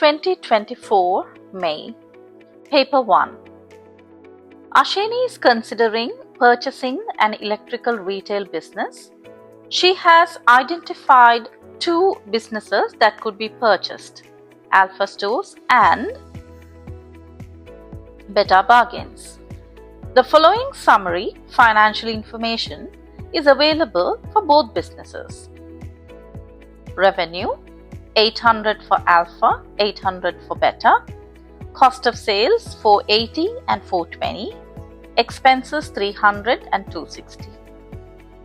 2024 May. Paper 1. Asheni is considering purchasing an electrical retail business. She has identified two businesses that could be purchased: Alpha Stores and Better Bargains. The following summary financial information is available for both businesses. Revenue: 800 for Alpha, 800 for Beta. Cost of sales: 480 and 420. Expenses: 300 and 260.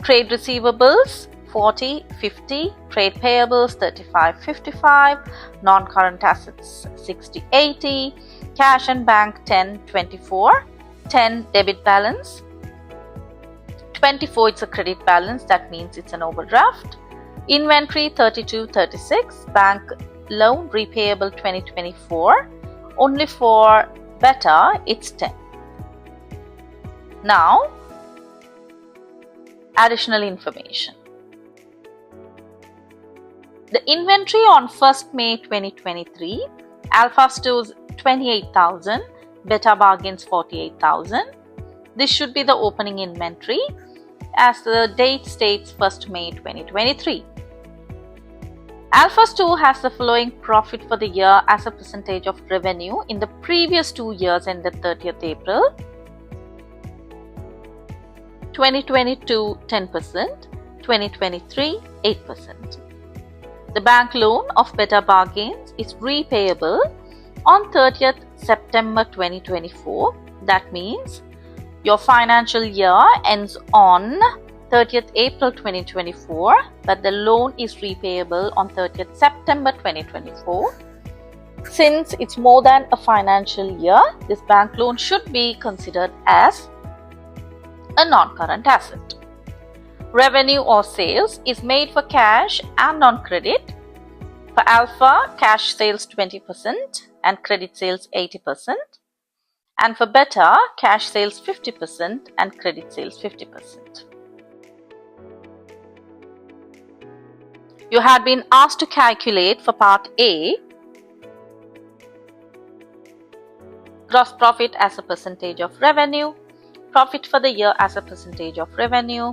Trade receivables: 40, 50. Trade payables: 35, 55. Non-current assets: 60, 80. Cash and bank: 10, 24. 10 debit balance. 24 it's a credit balance, that means it's an overdraft. Inventory: 32, 36. Bank loan repayable 2024. Only for Beta it's 10. Now, additional information. The inventory on 1st May 2023, Alpha Stores 28,000, Beta Bargains 48,000. This should be the opening inventory as the date states 1st May 2023. Alpha Store has the following profit for the year as a percentage of revenue in the previous 2 years ended 30th April. 2022 10%, 2023 8%. The bank loan of Better Bargains is repayable on 30th September 2024. That means your financial year ends on 30th April 2024, but the loan is repayable on 30th September 2024. Since it's more than a financial year, this bank loan should be considered as a non-current asset. Revenue or sales is made for cash and on credit. For Alpha, cash sales 20% and credit sales 80%. And for Beta, cash sales 50% and credit sales 50%. You had been asked to calculate for part A gross profit as a percentage of revenue, profit for the year as a percentage of revenue,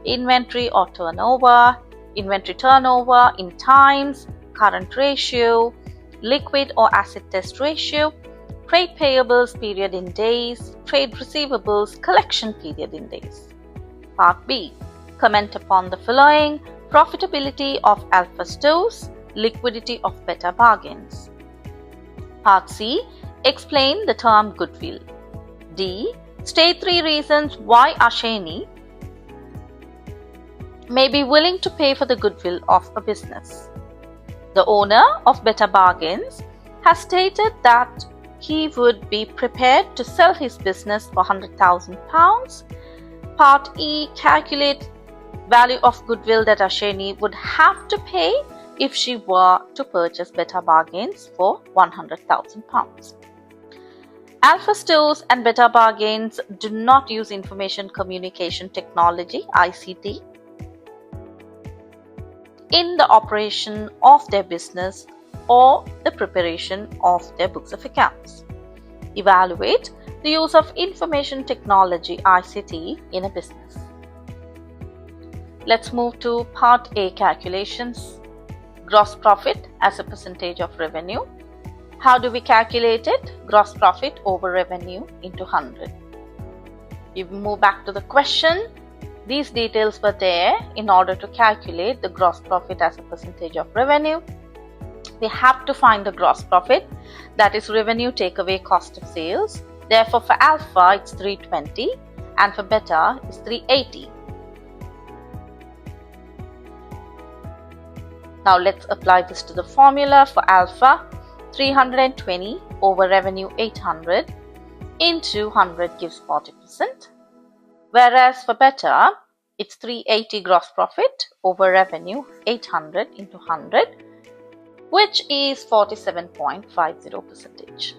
inventory or turnover, inventory turnover in times, current ratio, liquid or acid test ratio, trade payables period in days, trade receivables collection period in days. Part B. Comment upon the following: profitability of Alpha Stores, liquidity of Better Bargains. Part C. Explain the term goodwill. D. State 3 reasons why Asheni may be willing to pay for the goodwill of a business. The owner of Better Bargains has stated that he would be prepared to sell his business for £100,000. Part E. Calculate value of goodwill that Asheni would have to pay if she were to purchase Better Bargains for £100,000. Alpha Stores and Better Bargains do not use information communication technology (ICT) in the operation of their business or the preparation of their books of accounts. Evaluate the use of information technology (ICT) in a business. Let's move to Part A calculations. Gross profit as a percentage of revenue. How do we calculate it? Gross profit over revenue into 100. We move back to the question. These details were there in order to calculate the gross profit as a percentage of revenue. We have to find the gross profit, that is revenue take away cost of sales. Therefore, for Alpha it's 320 and for Beta it's 380. Now let's apply this to the formula. For Alpha, 320 over revenue 800 into 100 gives 40%. Whereas for Beta, it's 380 gross profit over revenue 800 into 100, which is 47.50%.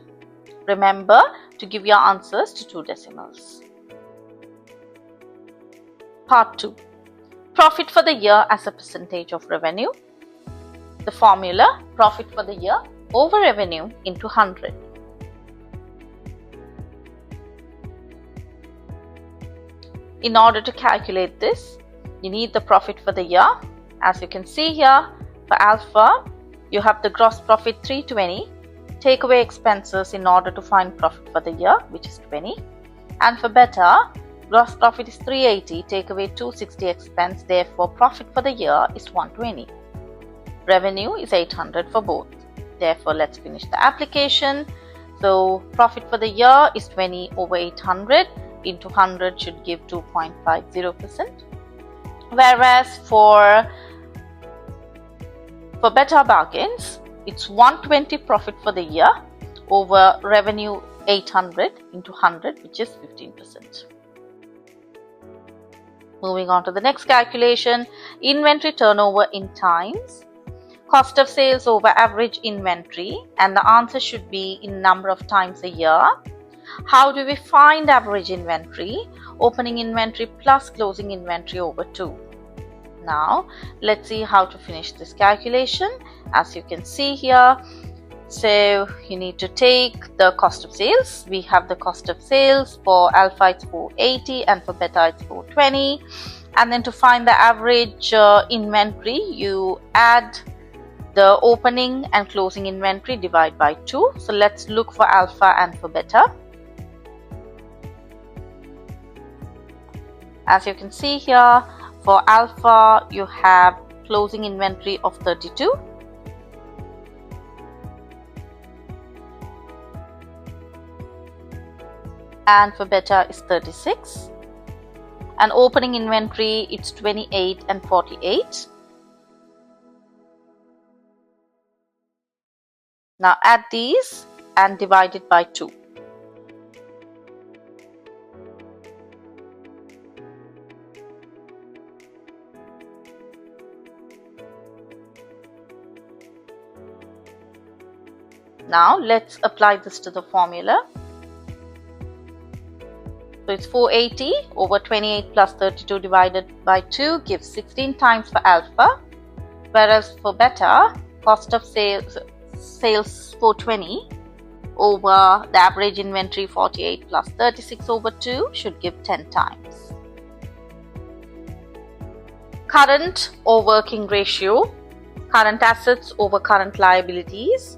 Remember to give your answers to 2 decimals. Part 2. Profit for the year as a percentage of revenue. The formula: profit for the year over revenue into 100. In order to calculate this, you need the profit for the year. As you can see here, for alpha, you have the gross profit 320, take away expenses in order to find profit for the year, which is 20. And for beta, gross profit is 380, take away 260 expense, therefore profit for the year is 120. Revenue is 800 for both. Therefore, let's finish the application. So profit for the year is 20 over 800 into 100 should give 2.50%. Whereas for better bargains, it's 120 profit for the year over revenue 800 into 100, which is 15%. Moving on to the next calculation, inventory turnover in times, cost of sales over average inventory, and the answer should be in number of times a year. How do we find average inventory? Opening inventory plus closing inventory over 2. Now, let's see how to finish this calculation. As you can see here, so you need to take the cost of sales. We have the cost of sales for alpha it's 480 and for beta it's 420. And then to find the average inventory, you add the opening and closing inventory, divide by 2. So let's look for alpha and for beta. As you can see here, for alpha you have closing inventory of 32. And for beta is 36. And opening inventory it's 28 and 48. Now add these and divide it by 2. Now let's apply this to the formula. So it's 480 over 28 plus 32 divided by 2 gives 16 times for alpha, whereas for beta, cost of sales 420 over the average inventory 48 plus 36 over 2 should give 10 times. Current or working ratio, current assets over current liabilities.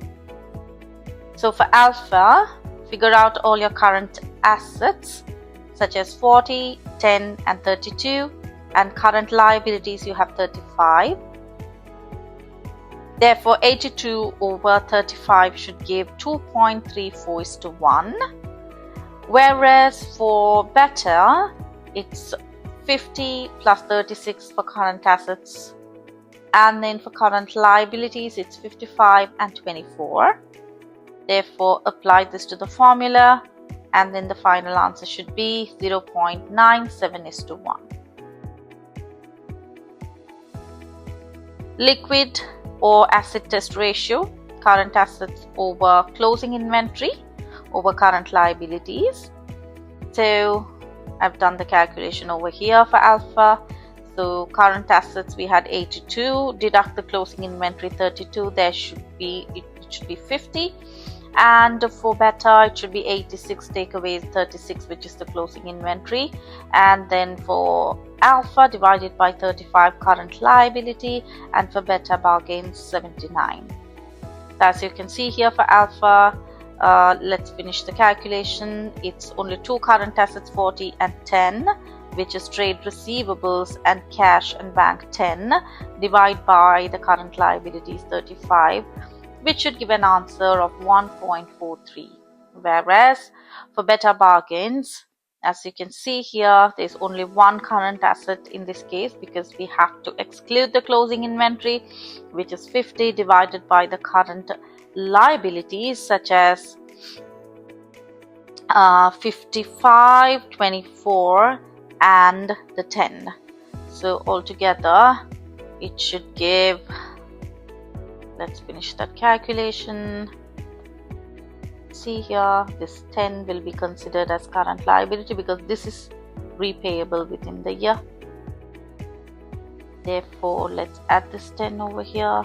So for alpha, figure out all your current assets such as 40, 10 and 32, and current liabilities you have 35. Therefore 82 over 35 should give 2.34:1, whereas for beta it's 50 plus 36 for current assets, and then for current liabilities it's 55 and 24. Therefore apply this to the formula, and then the final answer should be 0.97:1. Liquid or acid test ratio, current assets over closing inventory over current liabilities. So I've done the calculation over here for alpha. So current assets we had 82, deduct the closing inventory 32, it should be 50. And for beta it should be 86, take away 36, which is the closing inventory, and then for alpha divided by 35 current liability, and for beta bargains 79. As you can see here for alpha, let's finish the calculation. It's only two current assets 40 and 10, which is trade receivables and cash and bank 10, divide by the current liabilities 35, which should give an answer of 1.43. Whereas for beta bargains, as you can see here, there's only one current asset in this case because we have to exclude the closing inventory, which is 50 divided by the current liabilities such as 55, 24 and the 10. So altogether it should give, let's finish that calculation. See here, this 10 will be considered as current liability because this is repayable within the year. Therefore, let's add this 10 over here.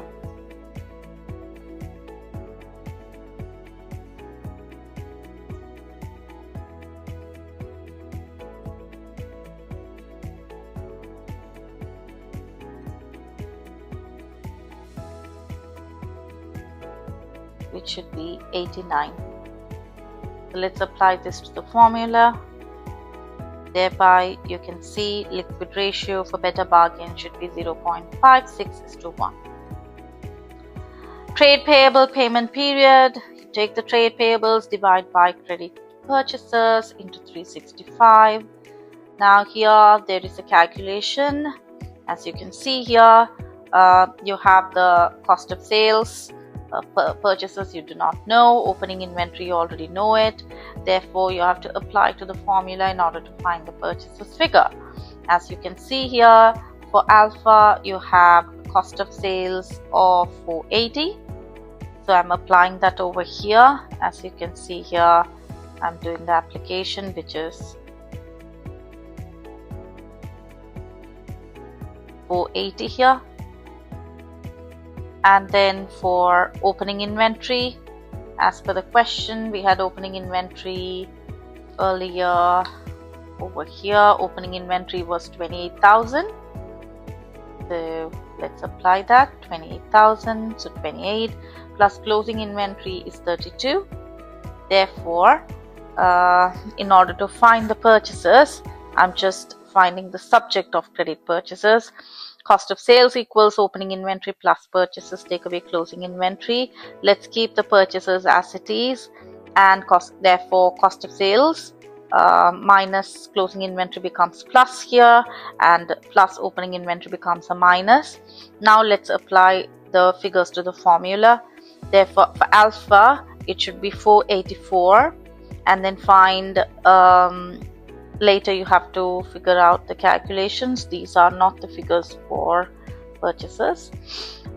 which should be 89. So let's apply this to the formula. Thereby you can see liquid ratio for better bargain should be 0.56:1. Trade payable payment period. You take the trade payables, divide by credit purchases into 365. Now here there is a calculation. As you can see here, you have the cost of sales. Purchases you do not know, opening inventory you already know it, therefore you have to apply to the formula in order to find the purchases figure. As you can see here, for alpha you have cost of sales of 480, so I'm applying that over here. As you can see here, I'm doing the application, which is 480 here. And then for opening inventory, as per the question, we had opening inventory earlier over here. Opening inventory was 28,000. So let's apply that, 28,000. So 28 plus closing inventory is 32. Therefore, in order to find the purchases, I'm just finding the subject of credit purchases. Cost of sales equals opening inventory plus purchases, take away closing inventory. Let's keep the purchases as it is, and therefore cost of sales minus closing inventory becomes plus here, and plus opening inventory becomes a minus. Now let's apply the figures to the formula. Therefore for alpha it should be 484, and then find later you have to figure out the calculations. These are not the figures for purchases.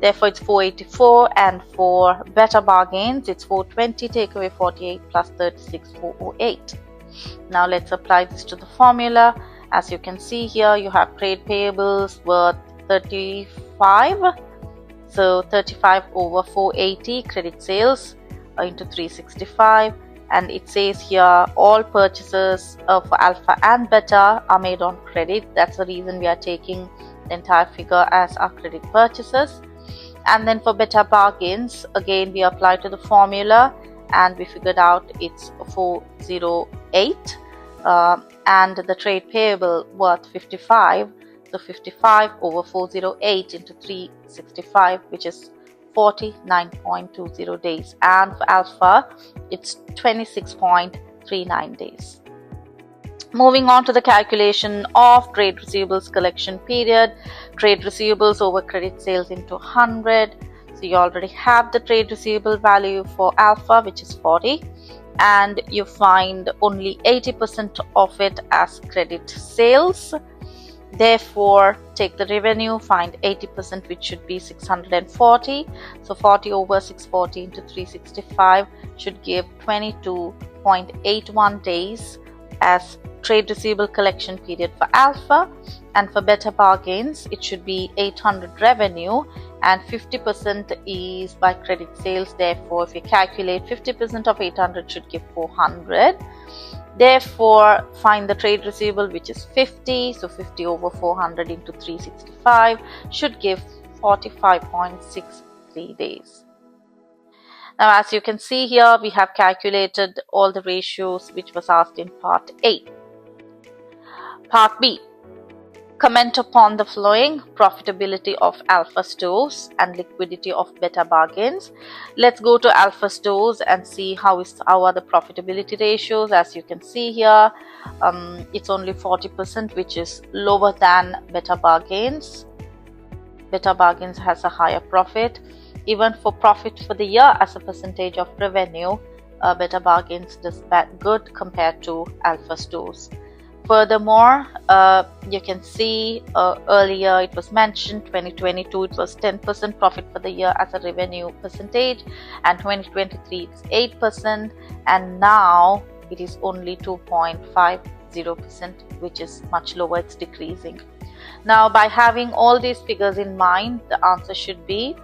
Therefore it's 484, and for better bargains it's 420, take away 48 plus 36, 408. Now let's apply this to the formula. As you can see here, you have trade payables worth 35. So 35 over 480 credit sales into 365. And it says here all purchases for alpha and beta are made on credit. That's the reason we are taking the entire figure as our credit purchases. And then for beta bargains, again we apply to the formula, and we figured out it's 408, and the trade payable worth 55. So 55 over 408 into 365, which is 49.20 days, and for alpha it's 26.39 days. Moving on to the calculation of trade receivables collection period. Trade receivables over credit sales into 100. So you already have the trade receivable value for alpha, which is 40, and you find only 80% of it as credit sales. Therefore, take the revenue, find 80%, which should be 640. So 40 over 640 into 365 should give 22.81 days as trade receivable collection period for alpha. And for better bargains, it should be 800 revenue, and 50% is by credit sales. Therefore, if you calculate 50% of 800 should give 400. Therefore, find the trade receivable, which is 50. So 50 over 400 into 365 should give 45.63 days. Now, as you can see here, we have calculated all the ratios which was asked in part A. Part B. Comment upon the following: profitability of alpha stores and liquidity of beta bargains. Let's go to alpha stores and see how are the profitability ratios. As you can see here, it's only 40%, which is lower than beta bargains. Beta bargains has a higher profit. Even for profit for the year as a percentage of revenue, beta bargains does good compared to alpha stores. Furthermore, you can see earlier it was mentioned 2022 it was 10% profit for the year as a revenue percentage, and 2023 it's 8%, and now it is only 2.50%, which is much lower, it's decreasing. Now, by having all these figures in mind, the answer should be,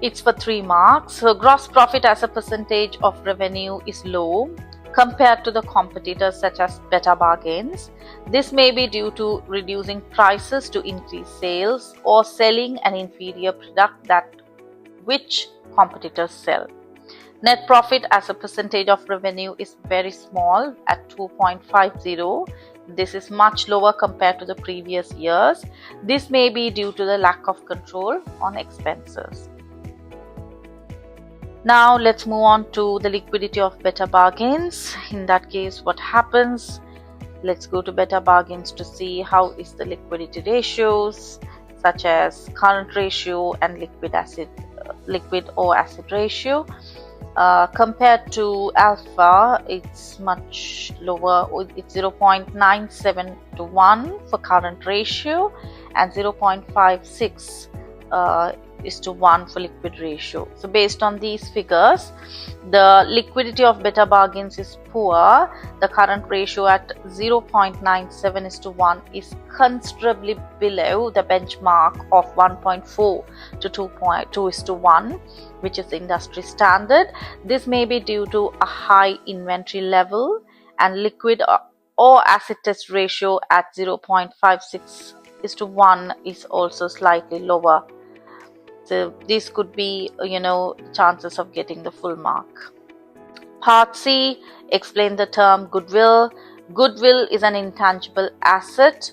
it's for 3 marks. So gross profit as a percentage of revenue is low compared to the competitors such as beta bargains. This may be due to reducing prices to increase sales, or selling an inferior product that which competitors sell. Net profit as a percentage of revenue is very small at 2.50. This is much lower compared to the previous years. This may be due to the lack of control on expenses. Now let's move on to the liquidity of better bargains. In that case, what happens? Let's go to better bargains to see how is the liquidity ratios, such as current ratio and liquid or acid ratio. Compared to alpha, it's much lower. It's 0.97 to 1 for current ratio and 0.56 is to 1 for liquid ratio. So based on these figures, the liquidity of better bargains is poor. The current ratio at 0.97 is to 1 is considerably below the benchmark of 1.4 to 2.2 is to 1, which is the industry standard. This may be due to a high inventory level, and liquid or acid test ratio at 0.56 is to 1 is also slightly lower. So this could be, chances of getting the full mark. Part C, explain the term goodwill. Goodwill is an intangible asset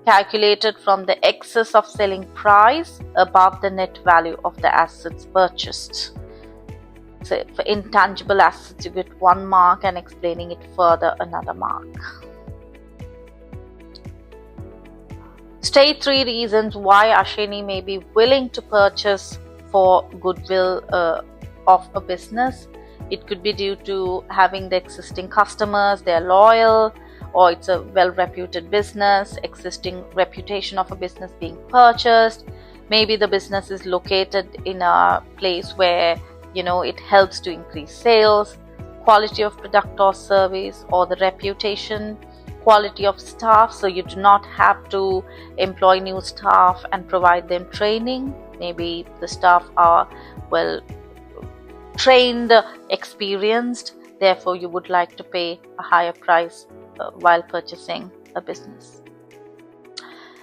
calculated from the excess of selling price above the net value of the assets purchased. So for intangible assets, you get 1 mark, and explaining it further, another mark. State 3 reasons why Asheni may be willing to purchase for goodwill of a business. It could be due to having the existing customers, they're loyal, or it's a well-reputed business, existing reputation of a business being purchased. Maybe the business is located in a place where, it helps to increase sales, quality of product or service, or the reputation, quality of staff, so you do not have to employ new staff and provide them training. Maybe the staff are well trained, experienced, therefore you would like to pay a higher price while purchasing a business.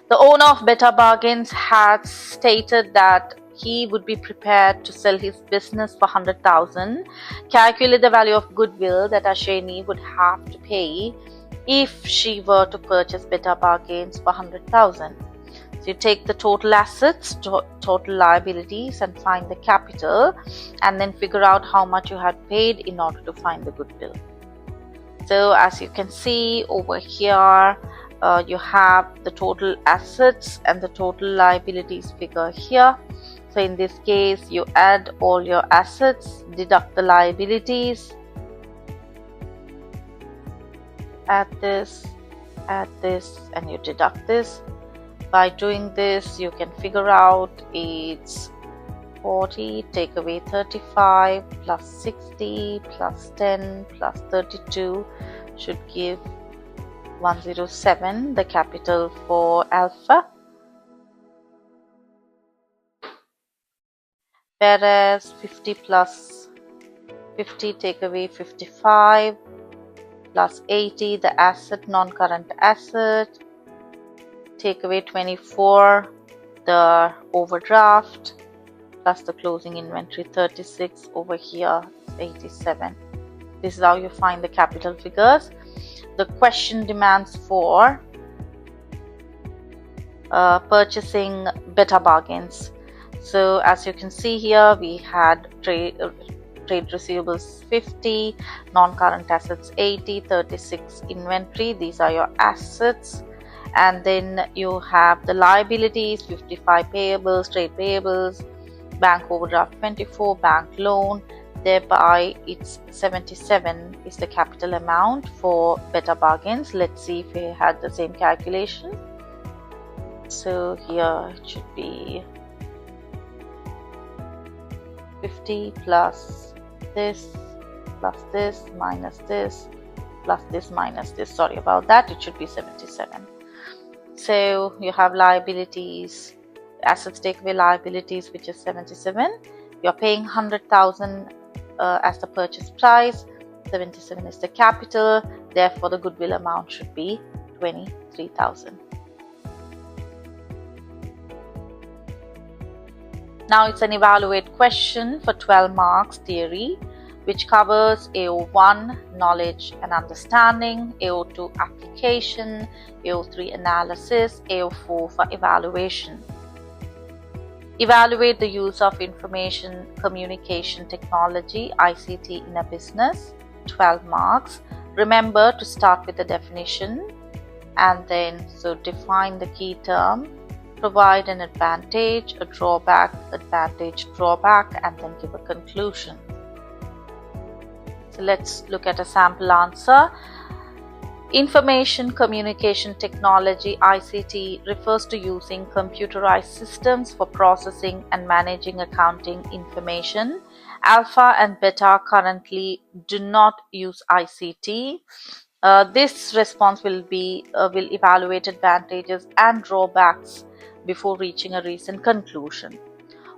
The owner of Better Bargains had stated that he would be prepared to sell his business for 100,000. Calculate the value of goodwill that Asheni would have to pay if she were to purchase Better Bargains for 100,000. So you take the total assets, total liabilities, and find the capital, and then figure out how much you had paid in order to find the goodwill. So as you can see over here, you have the total assets and the total liabilities figure here. So in this case, you add all your assets, deduct the liabilities, add this, and you deduct this. By doing this, you can figure out it's 40, take away 35, plus 60, plus 10, plus 32 should give 107, the capital for Alpha. Whereas 50 plus 50, take away 55, plus 80, the asset, non-current asset, take away 24, the overdraft, plus the closing inventory 36, over here is 87. This is how you find the capital figures. The question demands for purchasing Better Bargains. So as you can see here, we had trade receivables 50, non-current assets 80, 36 inventory. These are your assets. And then you have the liabilities, 55 payables, trade payables, bank overdraft 24, bank loan. Thereby it's 77 is the capital amount for Better Bargains. Let's see if we had the same calculation. So here it should be 50 plus this minus this plus this minus this. Sorry about that, it should be 77. So you have liabilities, assets take away liabilities, which is 77. You're paying 100,000 as the purchase price, 77 is the capital, therefore the goodwill amount should be 23,000. Now it's an evaluate question for 12 marks theory, which covers AO1 knowledge and understanding, AO2 application, AO3 analysis, AO4 for evaluation. Evaluate the use of information communication technology ICT in a business, 12 marks. Remember to start with the definition and then define the key term, provide an advantage, a drawback, advantage, drawback, and then give a conclusion. So let's look at a sample answer. Information communication technology ICT refers to using computerized systems for processing and managing accounting information. Alpha and Beta currently do not use ICT. This response will evaluate advantages and drawbacks before reaching a recent conclusion.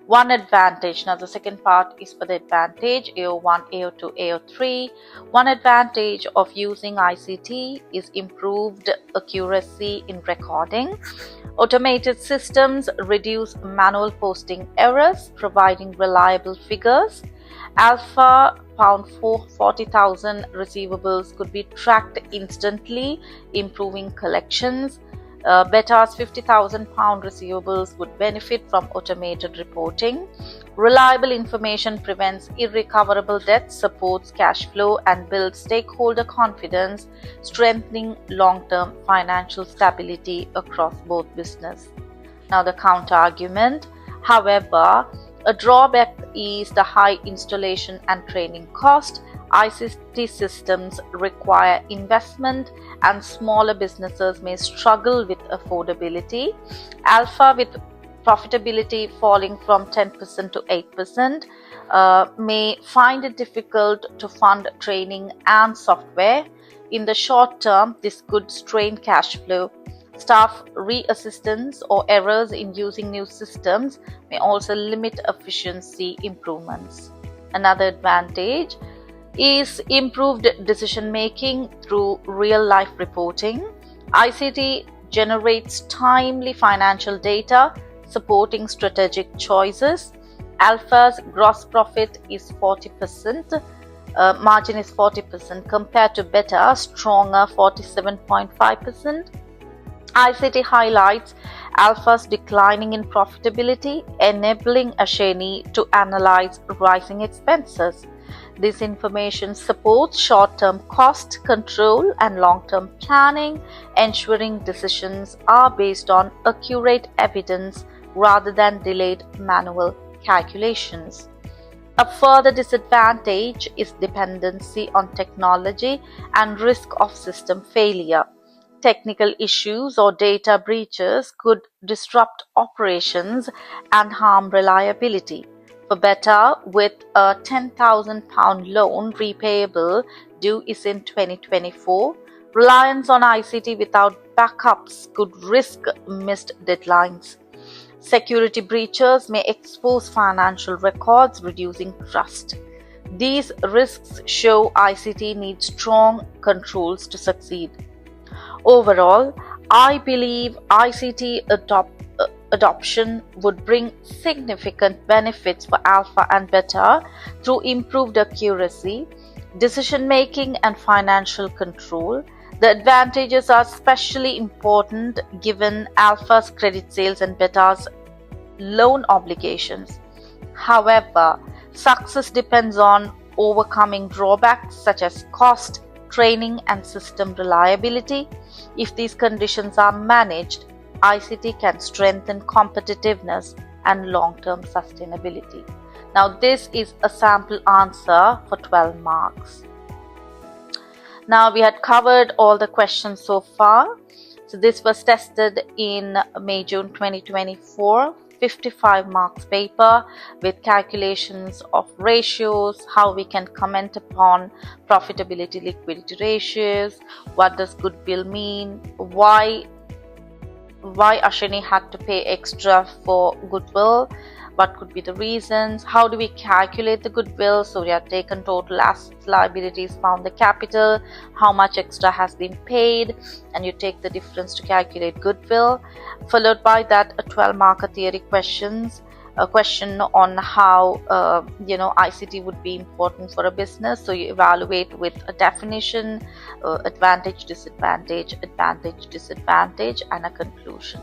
One advantage. Now the second part is for the advantage, AO1, AO2, AO3. One advantage of using ICT is improved accuracy in recording. Automated systems reduce manual posting errors, providing reliable figures. Alpha, £40,000 receivables could be tracked instantly, improving collections. Beta's £50,000 receivables would benefit from automated reporting. Reliable information prevents irrecoverable debts, supports cash flow, and builds stakeholder confidence, strengthening long-term financial stability across both business. Now the counter-argument. However, a drawback is the high installation and training cost. ICT systems require investment and smaller businesses may struggle with affordability. Alpha, with profitability falling from 10% to 8%, may find it difficult to fund training and software. In the short term, this could strain cash flow. Staff reassistance or errors in using new systems may also limit efficiency improvements. Another advantage is improved decision making through real-life reporting. ICT generates timely financial data, supporting strategic choices. Alpha's gross profit is 40%, margin is 40% compared to Beta's stronger 47.5%. ICT highlights Alpha's declining in profitability, enabling Asheni to analyze rising expenses. This information supports short-term cost control and long-term planning, ensuring decisions are based on accurate evidence rather than delayed manual calculations. A further disadvantage is dependency on technology and risk of system failure. Technical issues or data breaches could disrupt operations and harm reliability. For Beta, with a £10,000 loan repayable due is in 2024, reliance on ICT without backups could risk missed deadlines. Security breaches may expose financial records, reducing trust. These risks show ICT needs strong controls to succeed. Overall, I believe ICT adoption would bring significant benefits for Alpha and Beta through improved accuracy, decision-making, and financial control. The advantages are especially important given Alpha's credit sales and Beta's loan obligations. However, success depends on overcoming drawbacks such as cost, training, and system reliability. If these conditions are managed, ICT can strengthen competitiveness and long-term sustainability. Now, this is a sample answer for 12 marks. Now, we had covered all the questions so far. So this was tested in May-June 2024. 55 marks paper with calculations of ratios, how we can comment upon profitability liquidity ratios, what does goodwill mean, why Asheni had to pay extra for goodwill, what could be the reasons, how do we calculate the goodwill. So we have taken total assets, liabilities, found the capital, how much extra has been paid, and you take the difference to calculate goodwill. Followed by that, a 12 marker theory questions a question on how ICT would be important for a business. So you evaluate with a definition, advantage, disadvantage, and a conclusion.